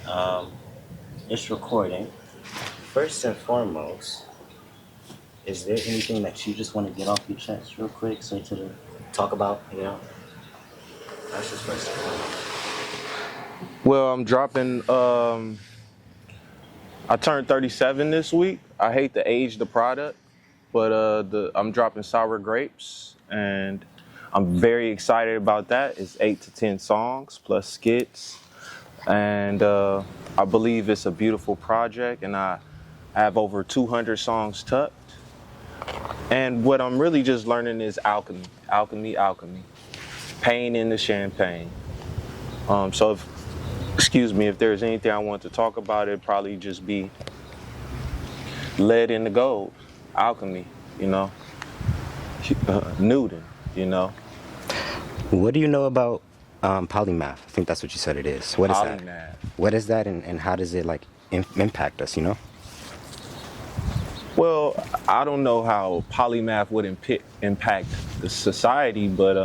Um, it's recording. First and foremost, is there anything that you just want to get off your chest real quick, so to talk about? That's just first and foremost. Well, I'm dropping. I turned 37 this week. I hate to age the product, but I'm dropping Sour Grapes, and I'm very excited about that. It's 8 to 10 songs plus skits, and I believe it's a beautiful project. And I have over 200 songs tucked. And what I'm really just learning is alchemy, alchemy, alchemy. Pain in the champagne. So excuse me, if there's anything I want to talk about, it'd probably just be lead in the gold, alchemy, Newton, What do you know about polymath? I think that's what you said it is. What is that? Polymath. What is that, and how does it impact us? Well, I don't know how polymath would impact the society, but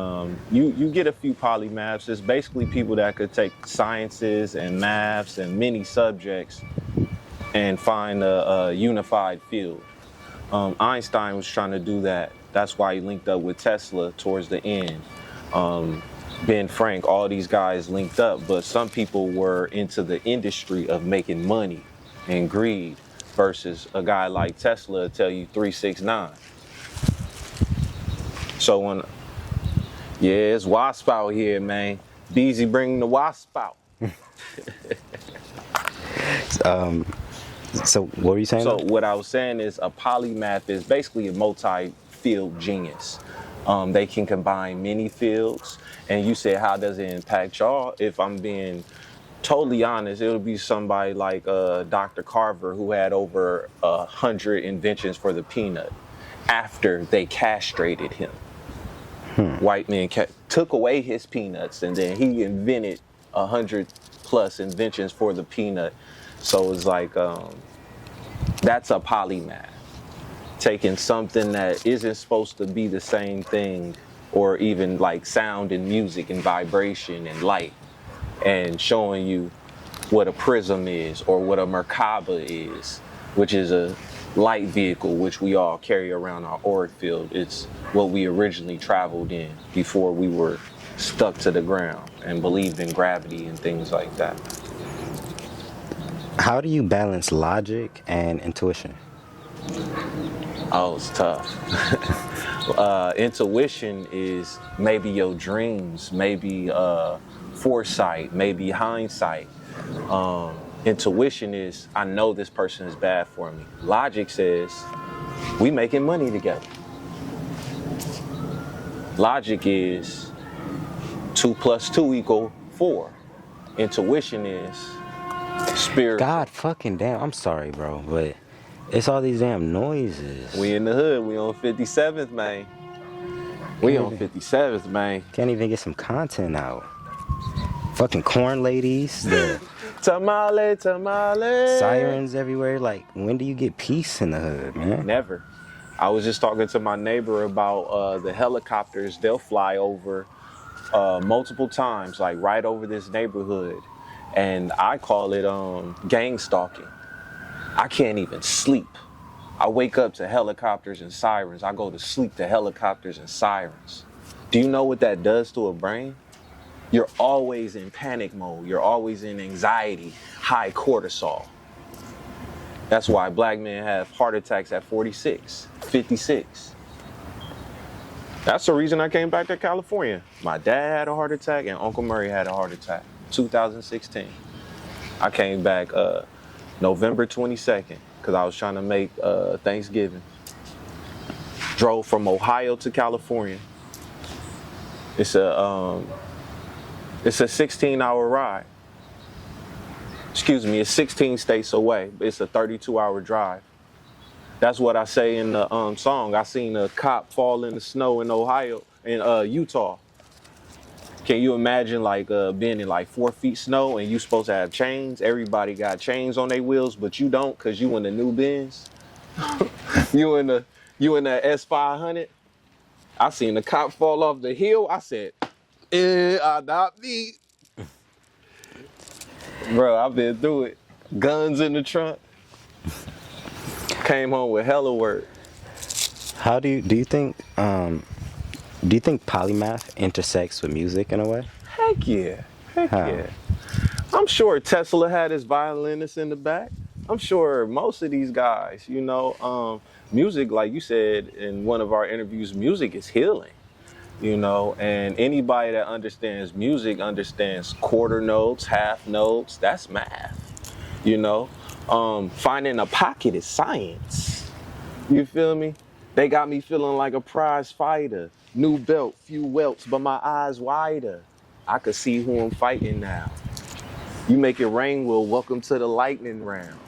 you get a few polymaths. It's basically people that could take sciences and maths and many subjects and find a unified field. Einstein was trying to do that. That's why he linked up with Tesla towards the end. Ben Frank, all these guys linked up, but some people were into the industry of making money and greed versus a guy like Tesla tell you 369. So it's wasp out here, man. Beezy bringing the wasp out. So what were you saying? So what I was saying is a polymath is basically a multi-field genius. They can combine many fields. And you said, how does it impact y'all? If I'm being totally honest, it'll be somebody like Dr. Carver, who had over 100 inventions for the peanut after they castrated him. White men took away his peanuts, and then he invented 100+ inventions for the peanut. So it's like, that's a polymath. Taking something that isn't supposed to be the same thing, or even like sound and music and vibration and light, and showing you what a prism is or what a Merkaba is, which is a light vehicle which we all carry around our auric field. It's what we originally traveled in before we were stuck to the ground and believed in gravity and things like that. How do you balance logic and intuition? Oh, it's tough. Intuition is maybe your dreams, maybe foresight, maybe hindsight. Intuition is, I know this person is bad for me. Logic says, we making money together. Logic is 2 + 2 = 4. Intuition is spiritual. God fucking damn, I'm sorry, bro, but it's all these damn noises. We in the hood, we on 57th, man. We on 57th, man. Can't even get some content out. Fucking corn ladies, the Tamale, tamale. sirens everywhere. Like, when do you get peace in the hood, man? Never. I was just talking to my neighbor about the helicopters. They'll fly over multiple times, like right over this neighborhood. And I call it gang stalking. I can't even sleep. I wake up to helicopters and sirens. I go to sleep to helicopters and sirens. Do you know what that does to a brain? You're always in panic mode. You're always in anxiety, high cortisol. That's why black men have heart attacks at 46, 56. That's the reason I came back to California. My dad had a heart attack and Uncle Murray had a heart attack. 2016. I came back November 22nd because I was trying to make Thanksgiving. Drove from Ohio to California. It's a 16-hour ride. Excuse me, it's 16 states away, but it's a 32-hour drive. That's what I say in the song. I seen a cop fall in the snow in Ohio, in Utah. Can you imagine being in 4 feet snow and you supposed to have chains? Everybody got chains on their wheels, but you don't because you in the new Benz. you in the S500. I seen the cop fall off the hill. I said, not me. Bro, I've been through it. Guns in the trunk. Came home with hella work. How do you think polymath intersects with music in a way? Heck yeah. Heck How? yeah. I'm sure Tesla had his violinist in the back. I'm sure most of these guys, music, like you said in one of our interviews, music is healing, and anybody that understands music understands quarter notes, half notes. That's math, Finding a pocket is science. You feel me? They got me feeling like a prize fighter. New belt, few welts, but my eyes wider. I could see who I'm fighting now. You make it rain, Will. Welcome to the lightning round.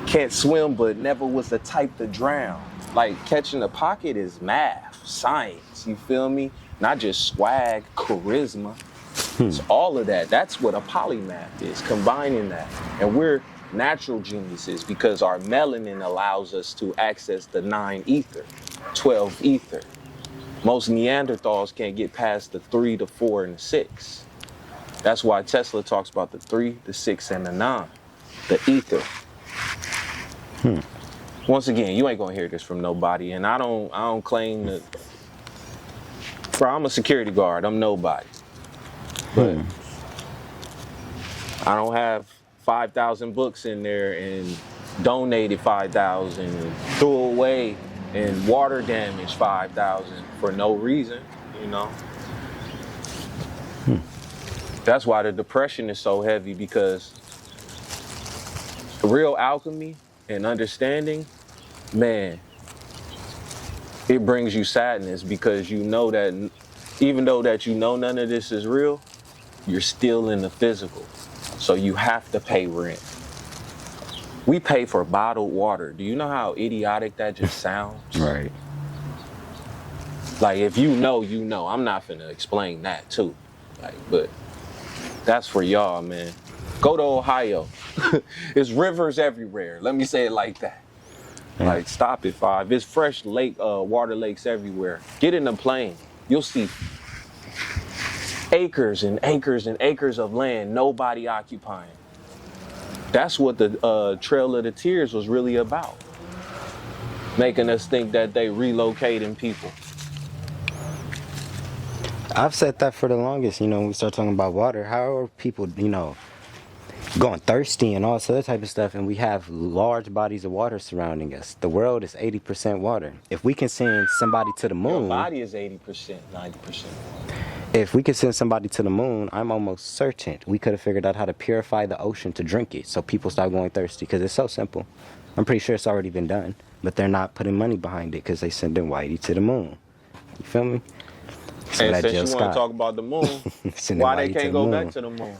Can't swim, but never was the type to drown. Like, catching a pocket is math, science, you feel me? Not just swag, charisma. It's all of that. That's what a polymath is, combining that. And we're natural geniuses because our melanin allows us to access the 9 ether, 12 ether. Most Neanderthals can't get past the 3, the 4, and the 6. That's why Tesla talks about the 3, the 6, and the 9, the ether. Once again, you ain't gonna hear this from nobody, and I don't claim that. Bro, I'm a security guard. I'm nobody, but I don't have 5,000 books in there and donated 5,000 and threw away and water damaged 5,000 for no reason, That's why the depression is so heavy, because real alchemy and understanding, man, it brings you sadness, because you know that even though that none of this is real, you're still in the physical. So you have to pay rent. We pay for bottled water. Do you know how idiotic that just sounds? Right. Like, if you know, I'm not finna explain that too. But that's for y'all, man. Go to Ohio. It's rivers everywhere. Let me say it like that. Yeah. Like, stop it, Five. It's fresh water lakes everywhere. Get in the plane. You'll see acres and acres and acres of land nobody occupying. That's what the Trail of the Tears was really about. Making us think that they relocating people. I've said that for the longest, when we start talking about water. How are people, going thirsty and all this other type of stuff, and we have large bodies of water surrounding us? The world is 80% water. If we can send somebody to the moon... Your body is 80%, 90%. If we could send somebody to the moon, I'm almost certain we could have figured out how to purify the ocean to drink it, so people stop going thirsty, because it's so simple. I'm pretty sure it's already been done, but they're not putting money behind it because they sending Whitey to the moon. You feel me? So and since you want to talk about the moon, why they can't go back to the moon,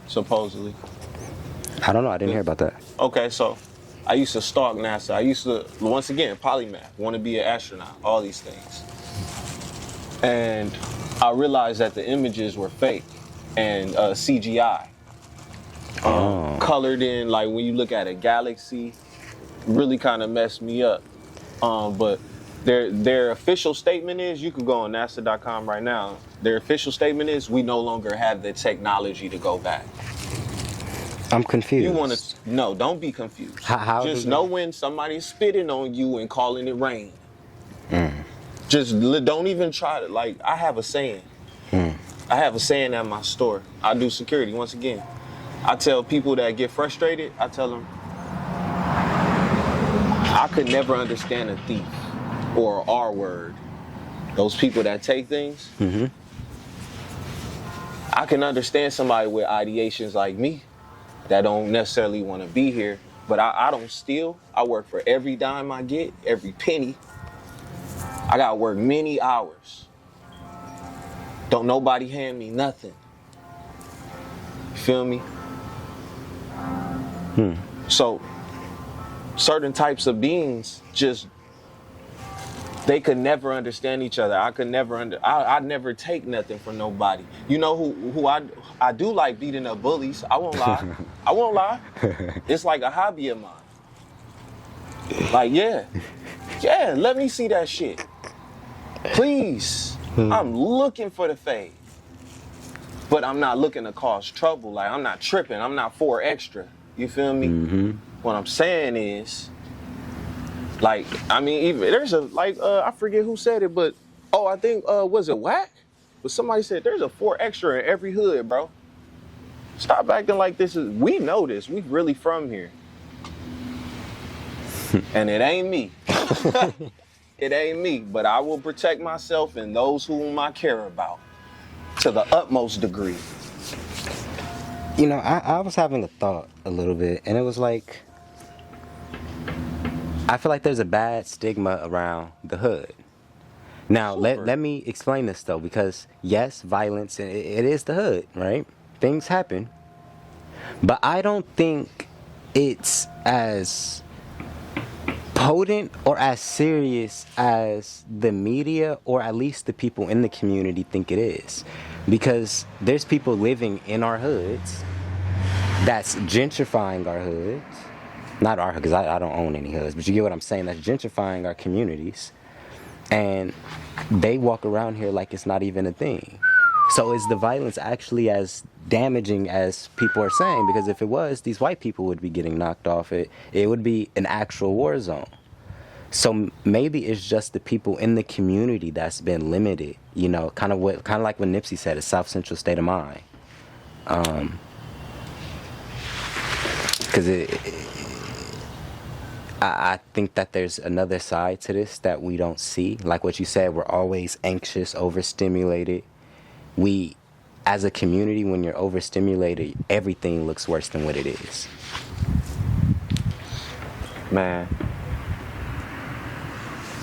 supposedly? I don't know. I didn't hear about that. Okay, so I used to stalk NASA. I used to, once again, polymath, want to be an astronaut, all these things. And I realized that the images were fake and CGI. Colored in, like when you look at a galaxy, really kind of messed me up. But their official statement is, you can go on NASA.com right now. Their official statement is, we no longer have the technology to go back. I'm confused. You want to? No, don't be confused. How just know when somebody's spitting on you and calling it rain. Just don't even try to. Like, I have a saying. I have a saying at my store. I do security, once again. I tell people that get frustrated, I tell them, I could never understand a thief or an R word. Those people that take things. I can understand somebody with ideations like me that don't necessarily want to be here, but I don't steal. I work for every dime I get, every penny. I gotta work many hours. Don't nobody hand me nothing. You feel me? So certain types of beings they could never understand each other. I could never I'd never take nothing from nobody. You know who I do like beating up bullies. I won't lie. I won't lie. It's like a hobby of mine. Like, yeah, let me see that shit. Please. I'm looking for the fade. but I'm not looking to cause trouble. Like, I'm not tripping. I'm not for extra. You feel me? Mm-hmm. What I'm saying is, like, I mean, even there's a, like, I forget who said it, but, I think, was it Whack? But somebody said there's a 4 extra in every hood, bro. Stop acting like this is, we know this. We really from here. And it ain't me. It ain't me, but I will protect myself and those whom I care about to the utmost degree. You know, I was having a thought a little bit, and it was like, I feel like there's a bad stigma around the hood. Now, let me explain this, though, because, yes, violence, it is the hood, right? Things happen. But I don't think it's as potent or as serious as the media, or at least the people in the community, think it is. Because there's people living in our hoods that's gentrifying our hoods. Not our hood, because I don't own any hoods, but you get what I'm saying. That's gentrifying our communities. And they walk around here like it's not even a thing. So is the violence actually as damaging as people are saying? Because if it was, these white people would be getting knocked off. It would be an actual war zone. So maybe it's just the people in the community that's been limited. You know, kind of like what Nipsey said, a South Central state of mind. Because I think that there's another side to this that we don't see. Like what you said, we're always anxious, overstimulated. We, as a community, when you're overstimulated, everything looks worse than what it is. Man,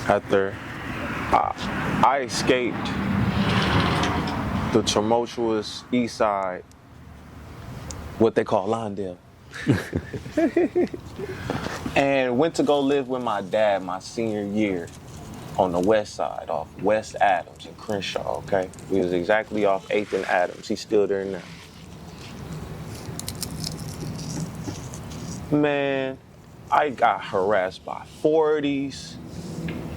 after I escaped the tumultuous east side, what they call Lawndale, and went to go live with my dad my senior year on the west side, off West Adams and Crenshaw, okay? We was exactly off 8th and Adams. He's still there now. Man, I got harassed by 40s,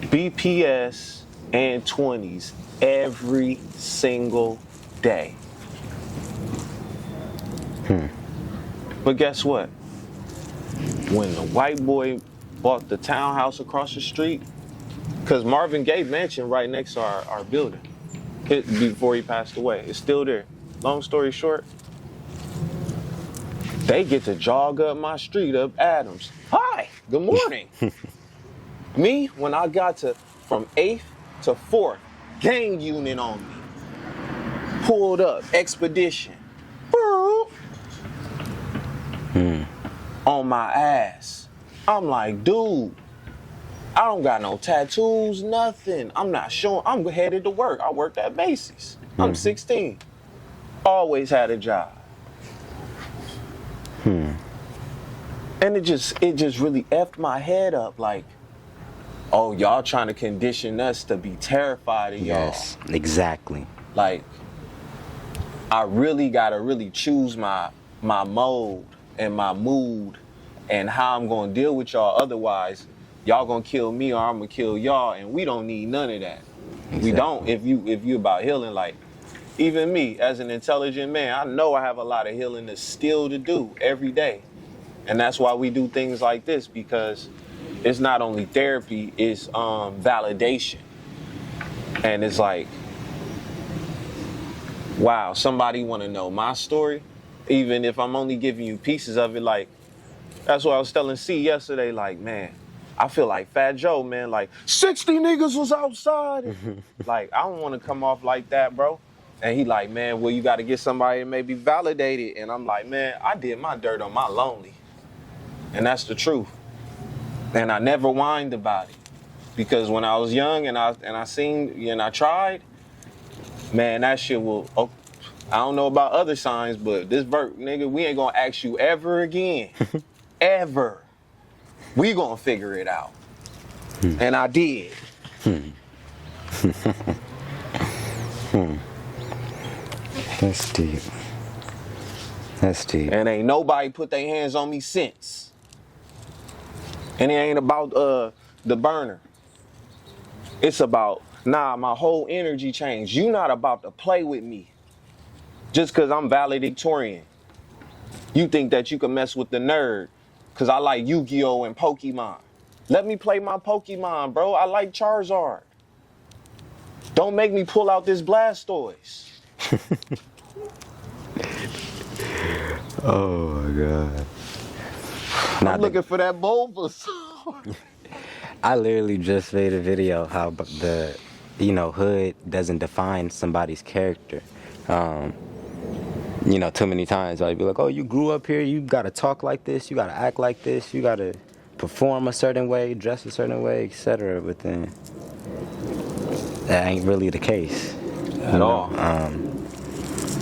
BPS, and 20s every single day. But guess what? When the white boy bought the townhouse across the street, because Marvin Gaye mansion right next to our building, before he passed away, it's still there. Long story short, they get to jog up my street up Adams. Hi, good morning. Me, when I got from 8th to 4th, gang unit on me. Pulled up, expedition. On my ass. I'm like, dude, I don't got no tattoos, nothing. I'm not showing, I'm headed to work. I worked at Macy's. I'm 16. Always had a job. And it just really effed my head up, like, oh, y'all trying to condition us to be terrified of y'all. Yes, exactly. Like, I really gotta choose my mode and my mood and how I'm gonna deal with y'all. Otherwise, y'all gonna kill me or I'm gonna kill y'all, and we don't need none of that. Exactly. We don't. If you about healing, like, even me as an intelligent man, I know I have a lot of healing to still to do every day. And that's why we do things like this, because it's not only therapy, it's validation. And it's like, wow, somebody want to know my story, even if I'm only giving you pieces of it. Like, that's what I was telling C yesterday. Like, man, I feel like Fat Joe, man. Like, 60 niggas was outside. Like, I don't want to come off like that, bro. And he like, man, well, you got to get somebody that maybe validated. And I'm like, man, I did my dirt on my lonely. And that's the truth. And I never whined about it. Because when I was young and I seen and I tried, man, that shit will, I don't know about other signs, but this vert, nigga, we ain't gonna ask you ever again. Ever. We gonna figure it out. And I did. That's deep. That's deep. And ain't nobody put their hands on me since. And it ain't about the burner. It's about, nah, my whole energy changed. You not about to play with me. Just because I'm valedictorian, you think that you can mess with the nerd because I like Yu-Gi-Oh! And Pokemon. Let me play my Pokemon, bro. I like Charizard. Don't make me pull out this Blastoise. Oh my god. I'm looking for that Bulbasaur. I literally just made a video how the, hood doesn't define somebody's character. Too many times I'd be like, oh, you grew up here, you gotta talk like this, you gotta act like this, you gotta perform a certain way, dress a certain way, etc. But then that ain't really the case. At all.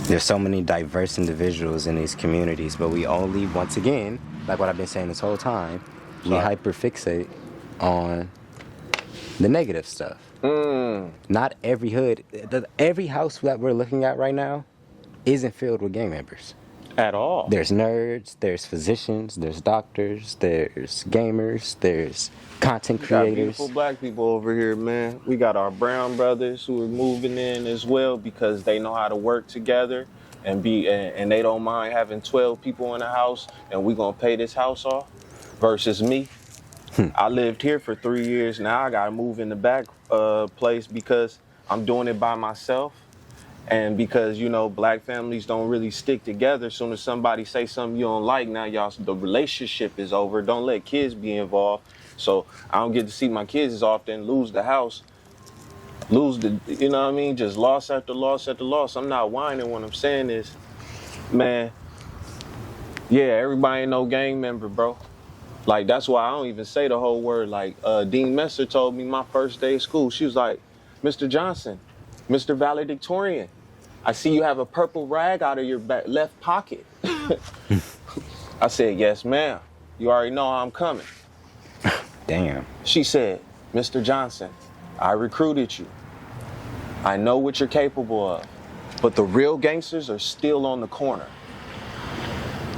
There's so many diverse individuals in these communities, but we only, once again, like what I've been saying this whole time, we hyperfixate on the negative stuff. Not every hood, every house that we're looking at right now isn't filled with gang members. At all. There's nerds, there's physicians, there's doctors, there's gamers, there's content We got creators. beautiful black people over here, man. We got our brown brothers who are moving in as well because they know how to work together and they don't mind having 12 people in the house and we gonna pay this house off versus me. I lived here for 3 years. Now I gotta move in the back place because I'm doing it by myself. And because, black families don't really stick together. As soon as somebody say something you don't like, now the relationship is over. Don't let kids be involved. So I don't get to see my kids as often, lose the house, just loss after loss after loss. I'm not whining. What I'm saying is, man, yeah, everybody ain't no gang member, bro. Like, that's why I don't even say the whole word. Like, Dean Messer told me my first day of school, she was like, Mr. Johnson, Mr. Valedictorian, I see you have a purple rag out of your left pocket. I said, yes, ma'am. You already know I'm coming. Damn. She said, Mr. Johnson, I recruited you. I know what you're capable of. But the real gangsters are still on the corner.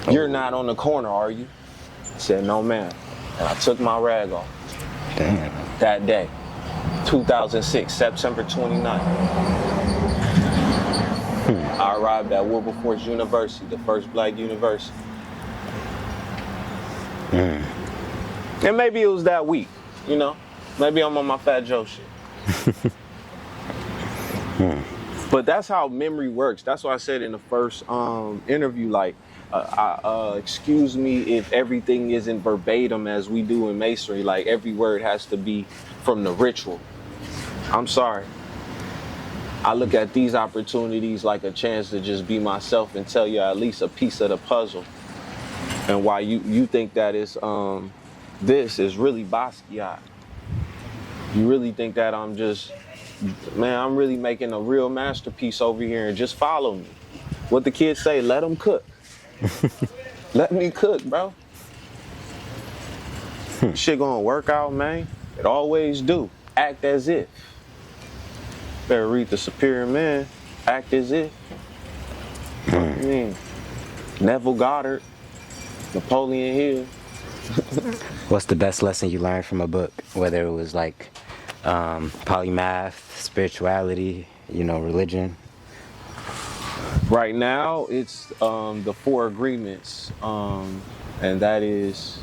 You're not on the corner, are you? I said, no, ma'am. And I took my rag off. Damn. That day, 2006, September 29th. I arrived at Wilberforce University, the first black university. And maybe it was that week, Maybe I'm on my Fat Joe shit. But that's how memory works. That's why I said in the first interview, like, excuse me if everything isn't verbatim as we do in Masonry. Like, every word has to be from the ritual. I'm sorry. I look at these opportunities like a chance to just be myself and tell you at least a piece of the puzzle. And why you think that is this is really Basquiat. You really think that I'm really making a real masterpiece over here, and just follow me. What the kids say, let them cook. Let me cook, bro. Shit gonna work out, man. It always do. Act as if. Better read The Superior Man. Act as if. I mean, Neville Goddard, Napoleon Hill. What's the best lesson you learned from a book? Whether it was like polymath, spirituality, religion. Right now, it's the 4 agreements, and that is,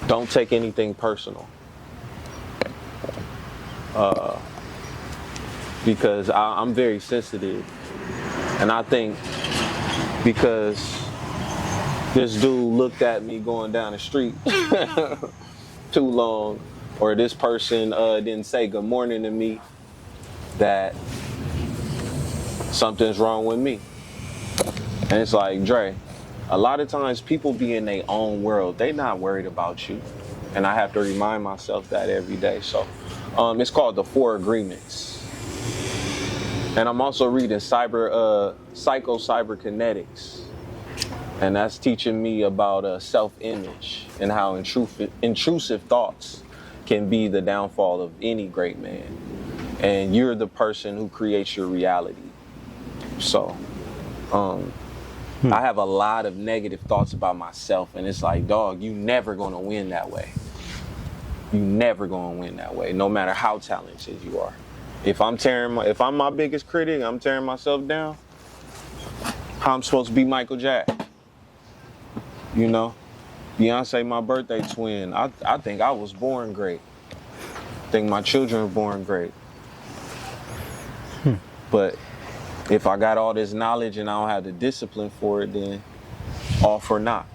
don't take anything personal. Because I'm very sensitive, and I think because this dude looked at me going down the street too long, or this person didn't say good morning to me, that something's wrong with me. And it's like, Dre, a lot of times people be in their own world. They not worried about you. And I have to remind myself that every day. So it's called the 4 Agreements. And I'm also reading Psycho-Cyberkinetics. And that's teaching me about self-image and how intrusive thoughts can be the downfall of any great man. And you're the person who creates your reality. So, I have a lot of negative thoughts about myself, and it's like, dog, you never gonna win that way. You never gonna win that way, no matter how talented you are. If I'm my biggest critic, I'm tearing myself down, How I'm supposed to be Michael Jack. You know? Beyonce, my birthday twin. I think I was born great. I think my children were born great. But if I got all this knowledge and I don't have the discipline for it, then all for naught.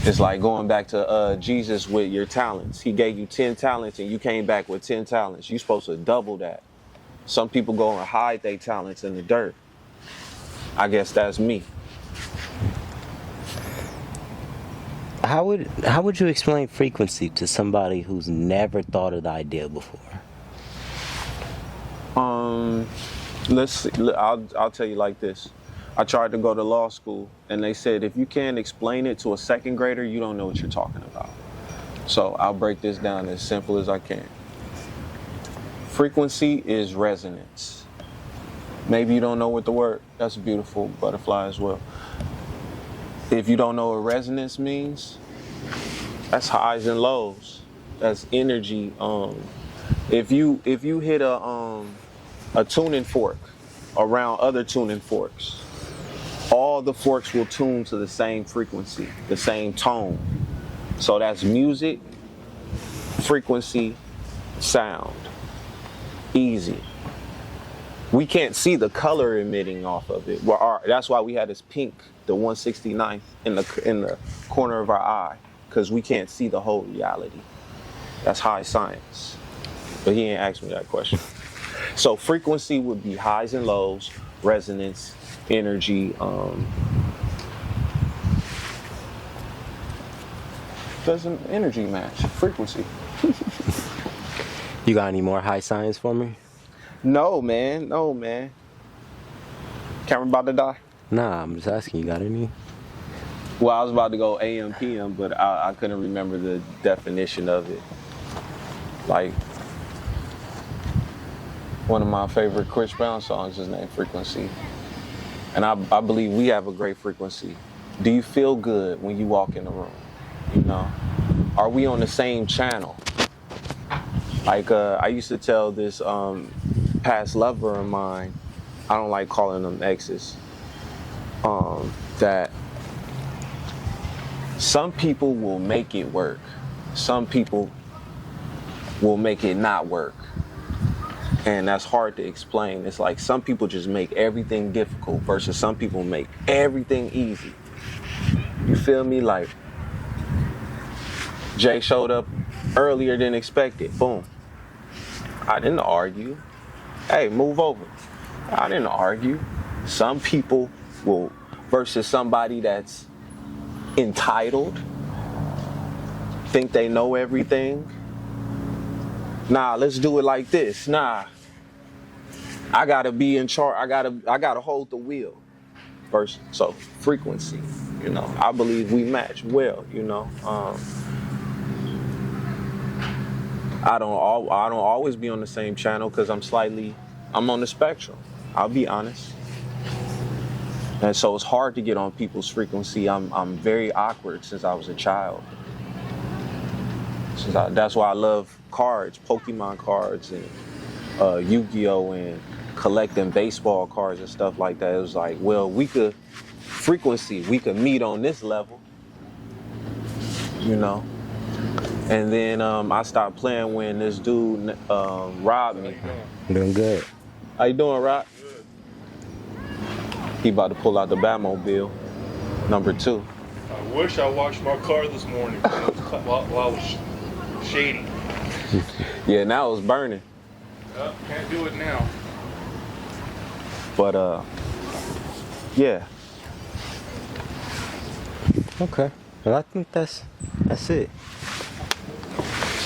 It's like going back to Jesus with your talents. He gave you 10 talents and you came back with 10 talents. You're supposed to double that. Some people go and hide their talents in the dirt. I guess that's me. How would you explain frequency to somebody who's never thought of the idea before? Let's see. I'll tell you like this. I tried to go to law school and they said if you can't explain it to a second grader, you don't know what you're talking about. So I'll break this down as simple as I can. Frequency is resonance. Maybe you don't know what the word, that's a beautiful butterfly as well. If you don't know what resonance means, that's highs and lows. That's energy. If you hit a tuning fork around other tuning forks, all the forks will tune to the same frequency, the same tone. So that's music, frequency, sound. Easy. We can't see the color emitting off of it. That's why we had this pink, the 169th in the corner of our eye, because we can't see the whole reality. That's high science. But he ain't asked me that question. So frequency would be highs and lows, resonance, energy. Doesn't energy match frequency? You got any more high science for me? No, man. Camera about to die? Nah, I'm just asking. You got any? Well, I was about to go AM, PM, but I couldn't remember the definition of it. Like, one of my favorite Chris Brown songs is named Frequency. And I believe we have a great frequency. Do you feel good when you walk in the room? You know? Are we on the same channel? Like, I used to tell this past lover of mine, I don't like calling them exes, that some people will make it work. Some people will make it not work. And that's hard to explain. It's like some people just make everything difficult versus some people make everything easy. You feel me? Like, Jay showed up earlier than expected. Boom. I didn't argue. Hey, move over. I didn't argue. Some people will, versus somebody that's entitled, think they know everything. Nah, let's do it like this. Nah, I gotta be in charge. I gotta hold the wheel. First, so frequency, you know. I believe we match well, you know. I don't always be on the same channel because I'm on the spectrum. I'll be honest. And so it's hard to get on people's frequency. I'm very awkward since I was a child. That's why I love cards, Pokemon cards, and Yu-Gi-Oh, and collecting baseball cards and stuff like that. It was like, well, we could meet on this level, you know. And then I stopped playing when this dude robbed me. Doing good. How you doing, Rock? Good. He about to pull out the Batmobile, number 2. I wish I washed my car this morning while I was shading. Yeah, now it's burning. Can't do it now. But yeah. Okay. Well, I think that's it.